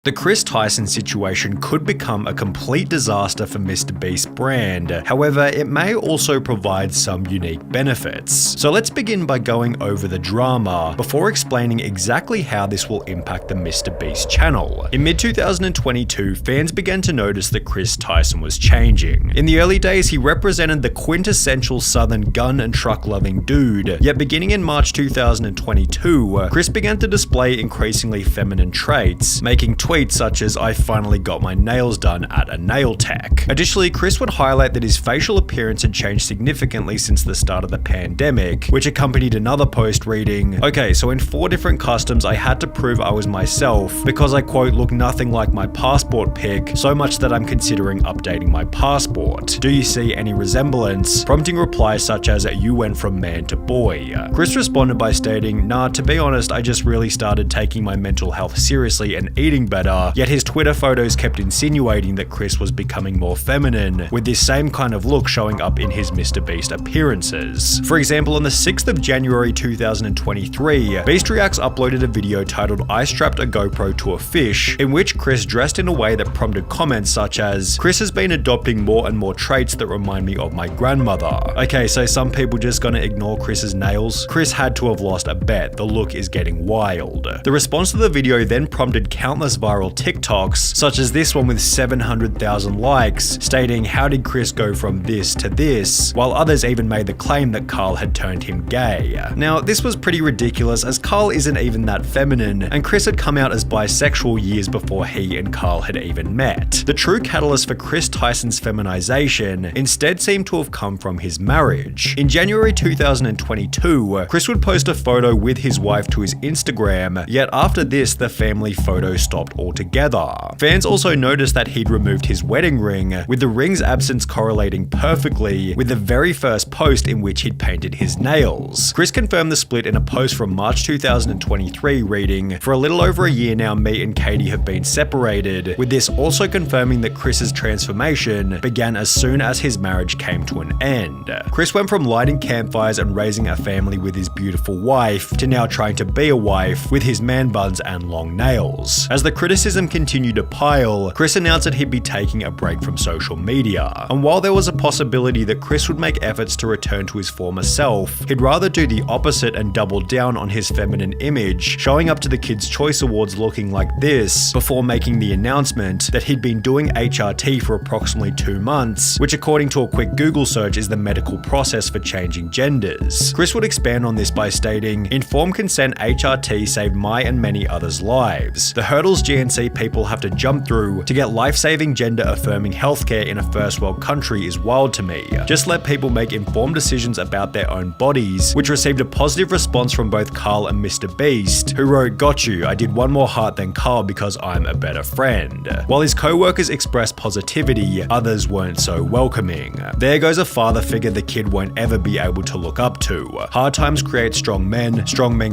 The Chris Tyson situation could become a complete disaster for MrBeast brand, however, it may also provide some unique benefits. So let's begin by going over the drama, before explaining exactly how this will impact the MrBeast channel. In mid-2022, fans began to notice that Chris Tyson was changing. In the early days, he represented the quintessential southern gun and truck-loving dude, yet beginning in March 2022, Chris began to display increasingly feminine traits, making tweets such as "I finally got my nails done at a nail tech." Additionally, Chris would highlight that his facial appearance had changed significantly since the start of the pandemic, which accompanied another post reading, "Okay, so in 4 different customs I had to prove I was myself because I quote look nothing like my passport pic, so much that I'm considering updating my passport. Do you see any resemblance?" Prompting replies such as "You went from man to boy." Chris responded by stating, "Nah, to be honest, I just really started taking my mental health seriously and eating better," yet his Twitter photos kept insinuating that Chris was becoming more feminine, with this same kind of look showing up in his MrBeast appearances. For example, on the 6th of January 2023, Beast Reacts uploaded a video titled "I strapped a GoPro to a fish," in which Chris dressed in a way that prompted comments such as, "Chris has been adopting more and more traits that remind me of my grandmother." Okay, so some people just gonna ignore Chris's nails? Chris had to have lost a bet, the look is getting wild. The response to the video then prompted countless viral TikToks, such as this one with 700,000 likes, stating "How did Chris go from this to this?" while others even made the claim that Carl had turned him gay. Now, this was pretty ridiculous as Carl isn't even that feminine, and Chris had come out as bisexual years before he and Carl had even met. The true catalyst for Chris Tyson's feminization instead seemed to have come from his marriage. In January 2022, Chris would post a photo with his wife to his Instagram, yet after this, the family photo stopped altogether. Fans also noticed that he'd removed his wedding ring, with the ring's absence correlating perfectly with the very first post in which he'd painted his nails. Chris confirmed the split in a post from March 2023 reading, "For a little over a year now, me and Katie have been separated," with this also confirming that Chris's transformation began as soon as his marriage came to an end. Chris went from lighting campfires and raising a family with his beautiful wife to now trying to be a wife with his man buns and long nails. As the criticism continued to pile, Chris announced that he'd be taking a break from social media. And while there was a possibility that Chris would make efforts to return to his former self, he'd rather do the opposite and double down on his feminine image, showing up to the Kids' Choice Awards looking like this, before making the announcement that he'd been doing HRT for approximately 2 months, which according to a quick Google search is the medical process for changing genders. Chris would expand on this by stating, "Informed consent HRT saved my and many others' lives. The hurdles GNC people have to jump through to get life-saving gender-affirming healthcare in a first world country is wild to me. Just let people make informed decisions about their own bodies," which received a positive response from both Carl and MrBeast, who wrote, "Got you, I did one more heart than Carl because I'm a better friend." While his co-workers expressed positivity, others weren't so welcoming. "There goes a father figure the kid won't ever be able to look up to. Hard times create strong men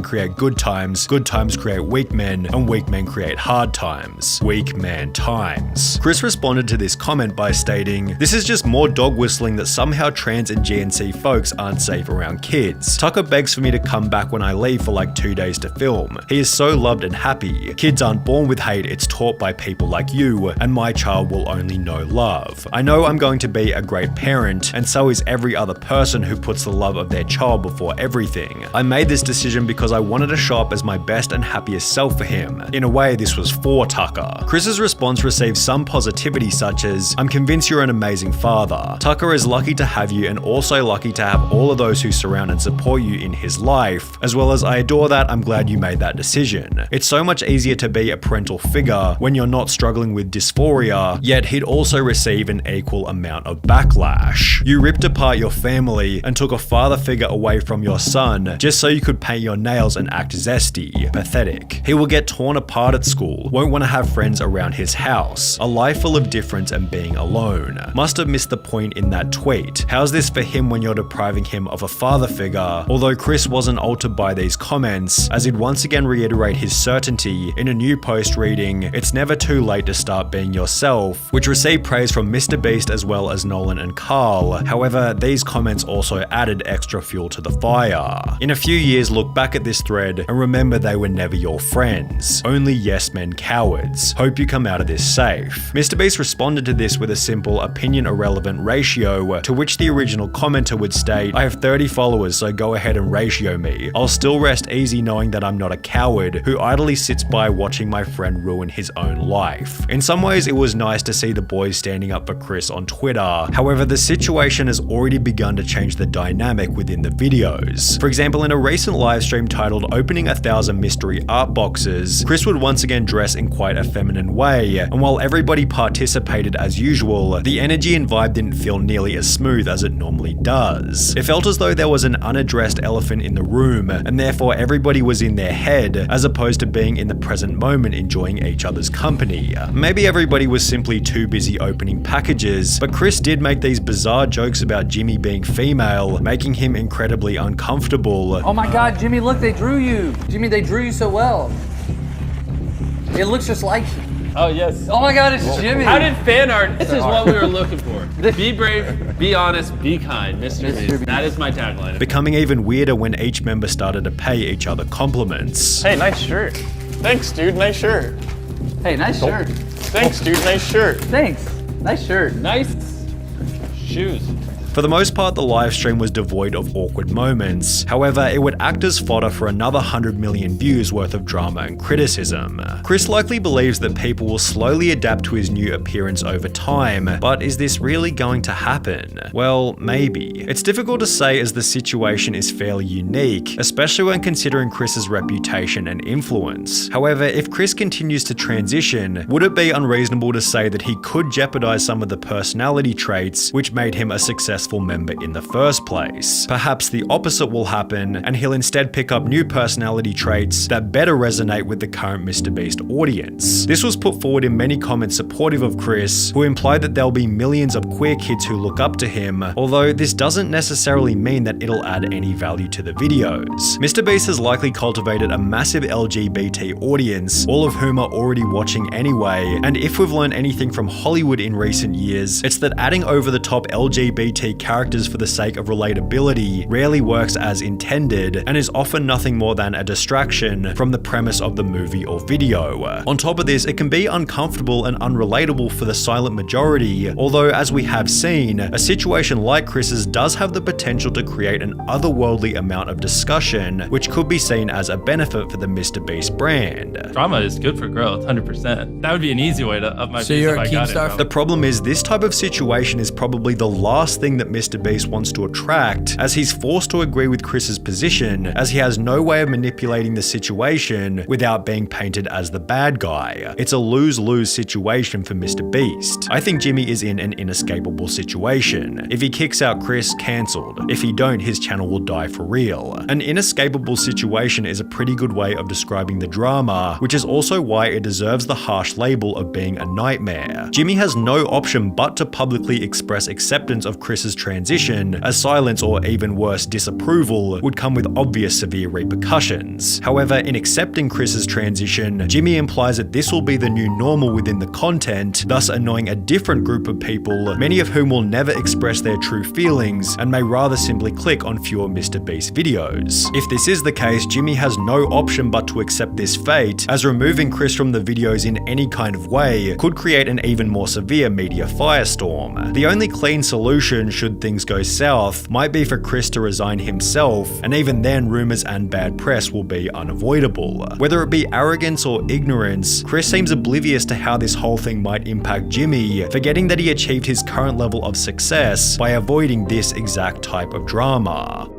create good times create weak men, and weak men create hard times. Weak man times." Chris responded to this comment by stating, "This is just more dog whistling that somehow trans and GNC folks aren't safe around kids. Tucker begs for me to come back when I leave for like 2 days to film. He is so loved and happy. Kids aren't born with hate, it's taught by people like you, and my child will only know love. I know I'm going to be a great parent, and so is every other person who puts the love of their child before everything. I made this decision because I wanted to show up as my best and happiest self for him. In a way, this was for Tucker." Chris's response received some positivity such as, "I'm convinced you're an amazing father. Tucker is lucky to have you and also lucky to have all of those who surround and support you in his life, as well as I adore that, I'm glad you made that decision. It's so much easier to be a parental figure when you're not struggling with dysphoria," yet he'd also receive an equal amount of backlash. "You ripped apart your family and took a father figure away from your son just so you could paint your nails and act zesty. Pathetic. He will get torn apart at school, won't want to have friends around his house, a life full of difference and being alone. Must have missed the point in that tweet. How's this for him when you're depriving him of a father figure?" Although Chris wasn't altered by these comments, as he'd once again reiterate his certainty in a new post reading, "It's never too late to start being yourself," which received praise from MrBeast as well as Nolan and Carl. However, these comments also added extra fuel to the fire. In a few years, look back at this thread and remember they were never your friends. Only yes men cowards. Hope you come out of this safe. MrBeast responded to this with a simple opinion irrelevant ratio, to which the original commenter would state, "I have 30 followers, so go ahead and ratio me. I'll still rest easy knowing that I'm not a coward who idly sits by watching my friend ruin his own life." In some ways, it was nice to see the boys standing up for Chris on Twitter. However, the situation has already begun to change the dynamic within the videos. For example, in a recent livestream titled "Opening 1,000 Mystery Art Boxes," Chris would once again dress in quite a feminine way, and while everybody participated as usual, the energy and vibe didn't feel nearly as smooth as it normally does. It felt as though there was an unaddressed elephant in the room, and therefore everybody was in their head, as opposed to being in the present moment enjoying each other's company. Maybe everybody was simply too busy opening packages, but Chris did make these bizarre jokes about Jimmy being female, making him incredibly uncomfortable. Oh my god, Jimmy, look, they drew you. Jimmy, they drew you so well. It looks just like you. Oh, yes. Oh my god, it's Jimmy. How did fan art? This is what we were looking for. Be brave, be honest, be kind, MrBeast. That is my tagline. Becoming even weirder when each member started to pay each other compliments. Hey, nice shirt. Thanks, dude, nice shirt. Hey, nice shirt. Thanks, dude, nice shirt. Thanks. Nice shirt. Nice shoes. For the most part, the livestream was devoid of awkward moments. However, it would act as fodder for another 100 million views worth of drama and criticism. Chris likely believes that people will slowly adapt to his new appearance over time, but is this really going to happen? Well, maybe. It's difficult to say as the situation is fairly unique, especially when considering Chris's reputation and influence. However, if Chris continues to transition, would it be unreasonable to say that he could jeopardize some of the personality traits which made him a successful member in the first place? Perhaps the opposite will happen, and he'll instead pick up new personality traits that better resonate with the current MrBeast audience. This was put forward in many comments supportive of Chris, who implied that there'll be millions of queer kids who look up to him, although this doesn't necessarily mean that it'll add any value to the videos. MrBeast has likely cultivated a massive LGBT audience, all of whom are already watching anyway, and if we've learned anything from Hollywood in recent years, it's that adding over-the-top LGBT characters for the sake of relatability rarely works as intended, and is often nothing more than a distraction from the premise of the movie or video. On top of this, it can be uncomfortable and unrelatable for the silent majority, although as we have seen, a situation like Chris's does have the potential to create an otherworldly amount of discussion, which could be seen as a benefit for the MrBeast brand. Drama is good for growth, 100%. That would be an easy way to up my So you're if a I King got Star it. The problem is, this type of situation is probably the last thing that MrBeast wants to attract, as he's forced to agree with Chris's position, as he has no way of manipulating the situation without being painted as the bad guy. It's a lose-lose situation for MrBeast. I think Jimmy is in an inescapable situation. If he kicks out Chris, cancelled. If he don't, his channel will die for real. An inescapable situation is a pretty good way of describing the drama, which is also why it deserves the harsh label of being a nightmare. Jimmy has no option but to publicly express acceptance of Chris's transition, as silence or even worse, disapproval would come with obvious severe repercussions. However, in accepting Chris's transition, Jimmy implies that this will be the new normal within the content, thus annoying a different group of people, many of whom will never express their true feelings and may rather simply click on fewer MrBeast videos. If this is the case, Jimmy has no option but to accept this fate, as removing Chris from the videos in any kind of way could create an even more severe media firestorm. The only clean solution, should things go south, might be for Chris to resign himself, and even then rumors and bad press will be unavoidable. Whether it be arrogance or ignorance, Chris seems oblivious to how this whole thing might impact Jimmy, forgetting that he achieved his current level of success by avoiding this exact type of drama.